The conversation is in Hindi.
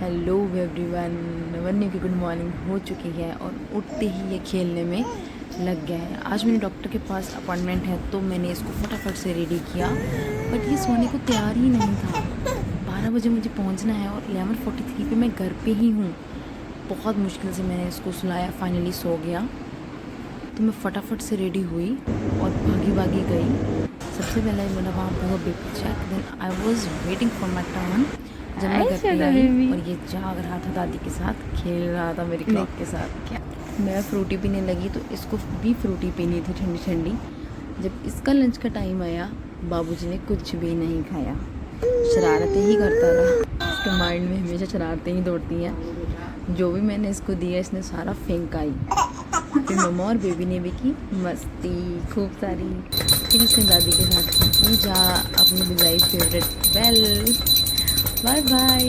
हेलो एवरीवन, वन्य की गुड मॉर्निंग हो चुकी है और उठते ही ये खेलने में लग गया है। आज मेरे डॉक्टर के पास अपॉइंटमेंट है तो मैंने इसको फटाफट से रेडी किया, बट ये सोने को तैयार ही नहीं था। 12 बजे मुझे पहुंचना है और 11:43 पे मैं घर पे ही हूँ। बहुत मुश्किल से मैंने इसको सुलाया, फाइनली सो गया। तो मैं फटाफट से रेडी हुई और भागी भागी गई। सबसे पहले मेरा वहाँ बहुत baby check, then I was waiting for my turn. जब मैं घर पे आई और ये जाग रहा था, दादी के साथ खेल रहा था मेरी क्लॉक के साथ। क्या मैं फ्रूटी पीने लगी तो इसको भी फ्रूटी पीनी थी ठंडी ठंडी। जब इसका लंच का टाइम आया, बाबूजी ने कुछ भी नहीं खाया, शरारतें ही करता रहा। इसके माइंड में हमेशा शरारतें ही दौड़ती हैं। जो भी मैंने इसको दिया इसने सारा फेंक आई। फिर मम्मा और बेबी ने भी की मस्ती खूब सारी। फिर इसने दादी के साथ की पूजा, अपनी बजाई फेवरेट बेल। Bye bye.